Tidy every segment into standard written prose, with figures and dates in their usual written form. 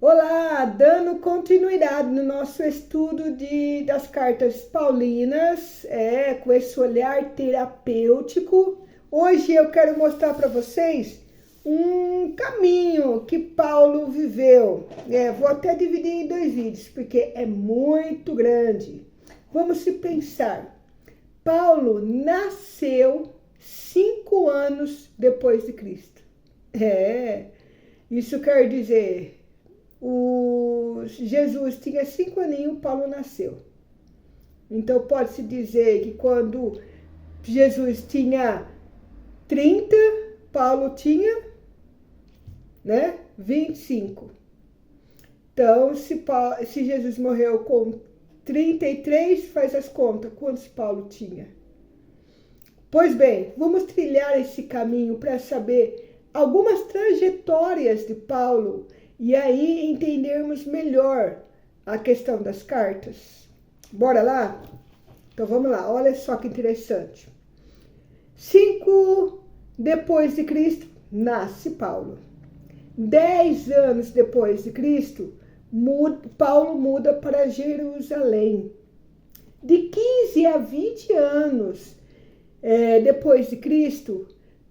Olá, dando continuidade no nosso estudo das cartas paulinas, com esse olhar terapêutico. Hoje eu quero mostrar para vocês um caminho que Paulo viveu. Vou até dividir em dois vídeos, porque é muito grande. Vamos se pensar. Paulo nasceu 5 anos depois de Cristo. Isso quer dizer... Jesus tinha 5 aninhos, Paulo nasceu. Então pode-se dizer que quando Jesus tinha 30, Paulo tinha 25. Então, se Jesus morreu com 33, faz as contas, quantos Paulo tinha? Pois bem, vamos trilhar esse caminho para saber algumas trajetórias de Paulo e aí entendermos melhor a questão das cartas. Bora lá? Então vamos lá, olha só que interessante. 5 depois de Cristo, nasce Paulo. 10 anos depois de Cristo, Paulo muda para Jerusalém. De 15 a 20 anos depois de Cristo,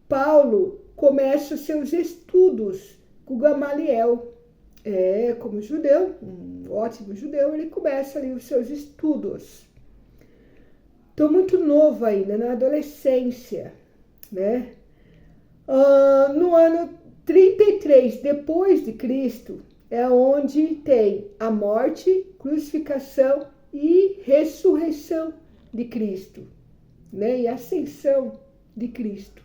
Paulo começa os seus estudos com Gamaliel. Como judeu, um ótimo judeu, ele começa ali os seus estudos. Estou muito novo ainda, na adolescência, né? No ano 33 depois de Cristo, é onde tem a morte, crucificação e ressurreição de Cristo, né? E ascensão de Cristo.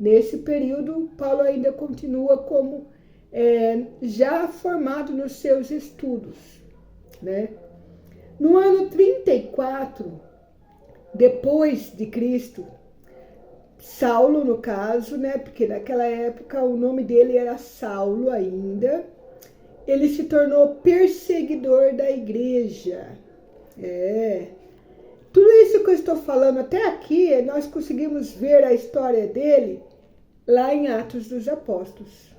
Nesse período, Paulo ainda continua como já formado nos seus estudos, né? No ano 34, depois de Cristo, Saulo, no caso, né? Porque naquela época o nome dele era Saulo ainda, ele se tornou perseguidor da igreja. Tudo isso que eu estou falando até aqui, nós conseguimos ver a história dele lá em Atos dos Apóstolos.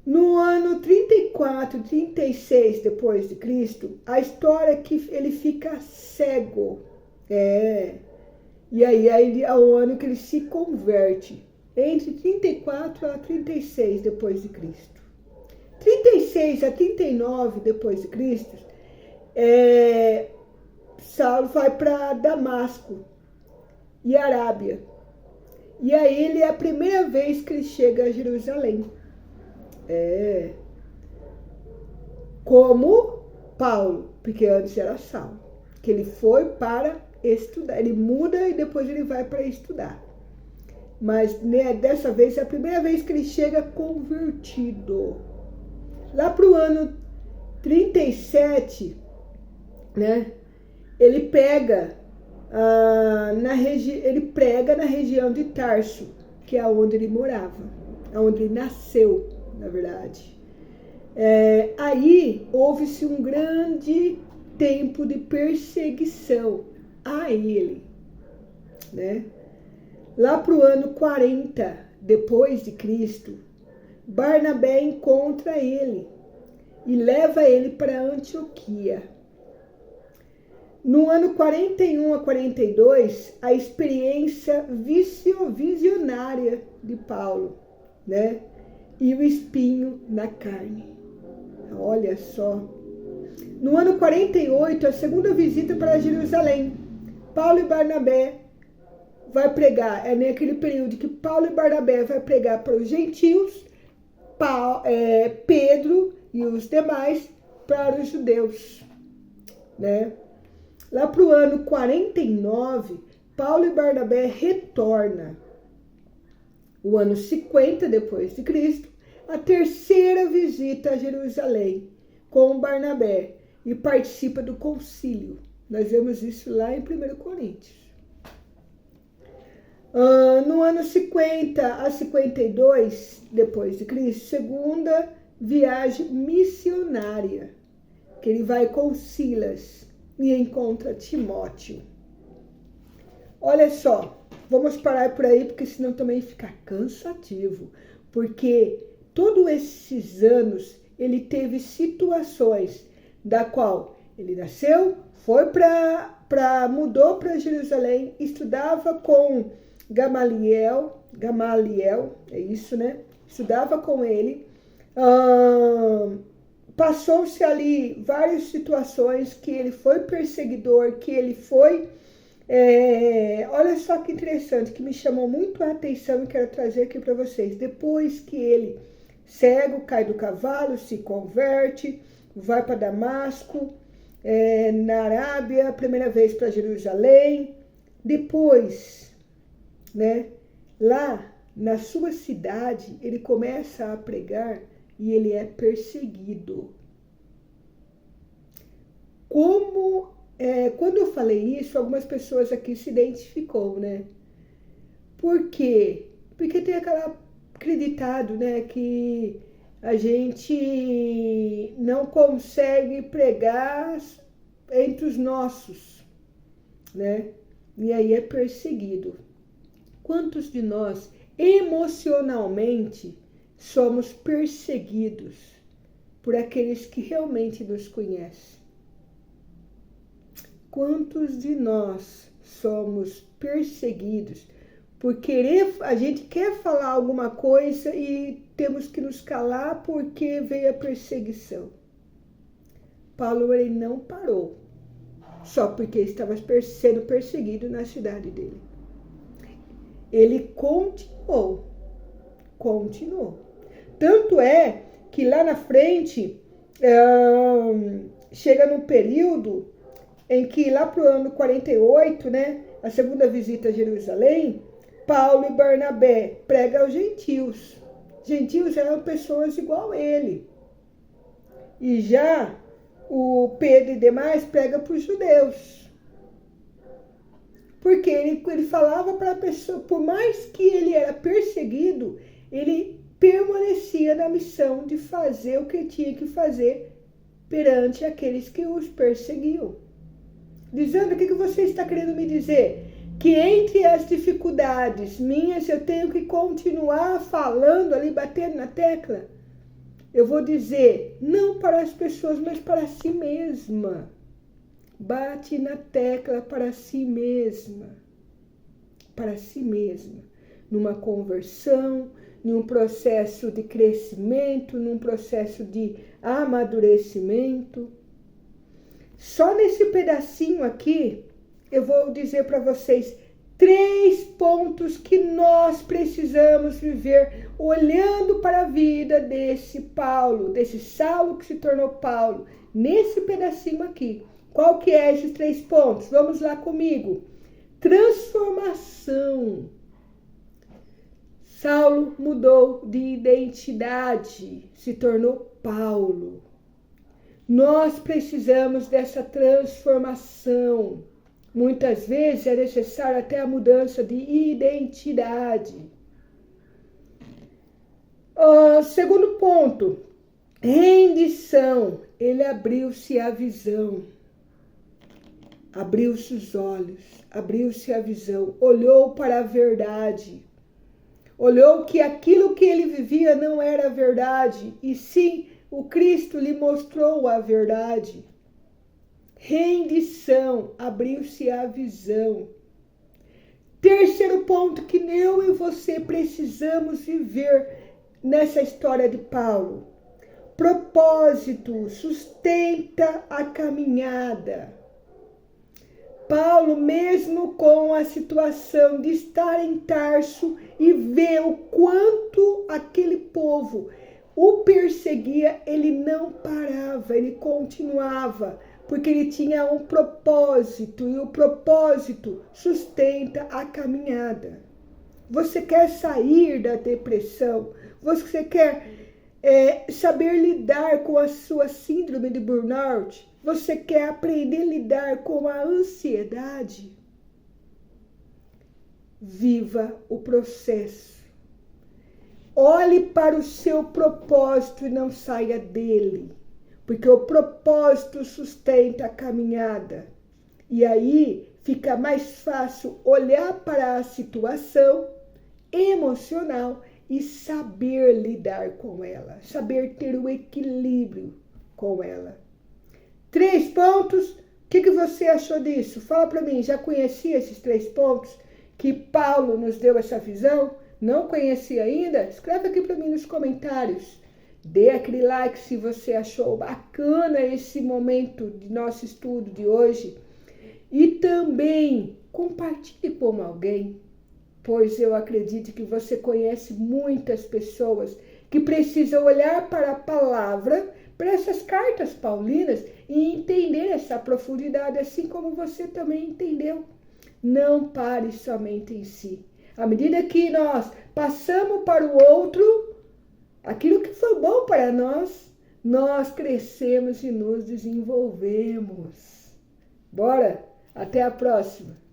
No ano 34, 36 depois de Cristo, a história é que ele fica cego. E aí é o ano que ele se converte. Entre 34 a 36 depois de Cristo. 36 a 39 depois de Cristo, Saulo vai para Damasco e Arábia. E aí ele é a primeira vez que ele chega a Jerusalém. Como Paulo, porque antes era Saulo, que ele foi para estudar, ele muda e depois ele vai para estudar. Mas dessa vez é a primeira vez que ele chega convertido. Lá para o ano 37, né? Ele prega na região de Tarso, que é onde ele morava, onde ele nasceu, na verdade. Aí houve-se um grande tempo de perseguição a ele, né? Lá para o ano 40 depois de Cristo, Barnabé encontra ele e leva ele para Antioquia. No ano 41 a 42, a experiência visionária de Paulo, né? E o espinho na carne. Olha só. No ano 48, a segunda visita para Jerusalém. Paulo e Barnabé vai pregar. É naquele período que Paulo e Barnabé vai pregar para os gentios, Pedro e os demais para os judeus, né? Lá para o ano 49, Paulo e Barnabé retornam. O ano 50 depois de Cristo, a terceira visita a Jerusalém com Barnabé e participa do concílio. Nós vemos isso lá em 1 Coríntios. No ano 50 a 52 depois de Cristo, segunda viagem missionária, que ele vai com Silas e encontra Timóteo. Olha só, vamos parar por aí, porque senão também fica cansativo. Porque todos esses anos ele teve situações da qual ele nasceu, mudou para Jerusalém, estudava com Gamaliel, é isso, né? Estudava com ele. Passou-se ali várias situações que ele foi perseguidor, que ele foi... olha só que interessante, que me chamou muito a atenção e quero trazer aqui para vocês. Depois que ele, cego, cai do cavalo, se converte, vai para Damasco, na Arábia, primeira vez para Jerusalém. Depois, né, lá na sua cidade, ele começa a pregar e ele é perseguido. Quando eu falei isso, algumas pessoas aqui se identificou, né? Por quê? Porque tem acreditado, né, que a gente não consegue pregar entre os nossos, né? E aí é perseguido. Quantos de nós emocionalmente somos perseguidos por aqueles que realmente nos conhecem? Quantos de nós somos perseguidos por a gente quer falar alguma coisa e temos que nos calar porque veio a perseguição? Paulo, ele não parou só porque estava sendo perseguido na cidade dele. Ele continuou. Tanto é que lá na frente, chega num período em que lá pro ano 48, né, a segunda visita a Jerusalém, Paulo e Barnabé pregam aos gentios. Gentios eram pessoas igual a ele. E já o Pedro e demais pregam para os judeus. Porque ele falava para a pessoa, por mais que ele era perseguido, ele permanecia na missão de fazer o que tinha que fazer perante aqueles que os perseguiam. Dizendo, o que você está querendo me dizer? Que entre as dificuldades minhas eu tenho que continuar falando ali, batendo na tecla? Eu vou dizer, não para as pessoas, mas para si mesma. Bate na tecla para si mesma. Para si mesma. Numa conversão, num processo de crescimento, num processo de amadurecimento. Só nesse pedacinho aqui, eu vou dizer para vocês 3 pontos que nós precisamos viver olhando para a vida desse Paulo, desse Saulo que se tornou Paulo, nesse pedacinho aqui. Qual que é esses 3 pontos? Vamos lá comigo. Transformação. Saulo mudou de identidade, se tornou Paulo. Nós precisamos dessa transformação. Muitas vezes é necessário até a mudança de identidade. Segundo ponto, rendição. Ele abriu-se à visão. Abriu-se os olhos, abriu-se a visão, olhou para a verdade. Olhou que aquilo que ele vivia não era verdade, e sim o Cristo lhe mostrou a verdade. Rendição, abriu-se a visão. Terceiro ponto que eu e você precisamos viver nessa história de Paulo. Propósito, sustenta a caminhada. Paulo, mesmo com a situação de estar em Tarso e ver o quanto aquele povo o perseguia, ele não parava, ele continuava, porque ele tinha um propósito, e o propósito sustenta a caminhada. Você quer sair da depressão? Você quer saber lidar com a sua síndrome de burnout? Você quer aprender a lidar com a ansiedade? Viva o processo. Olhe para o seu propósito e não saia dele, porque o propósito sustenta a caminhada. E aí fica mais fácil olhar para a situação emocional e saber lidar com ela, saber ter o equilíbrio com ela. 3 pontos, o que você achou disso? Fala para mim, já conhecia esses 3 pontos que Paulo nos deu essa visão? Não conhecia ainda? Escreve aqui para mim nos comentários. Dê aquele like se você achou bacana esse momento de nosso estudo de hoje. E também compartilhe com alguém, pois eu acredito que você conhece muitas pessoas que precisam olhar para a palavra, para essas cartas paulinas e entender essa profundidade, assim como você também entendeu. Não pare somente em si. À medida que nós passamos para o outro, aquilo que foi bom para nós, nós crescemos e nos desenvolvemos. Bora? Até a próxima!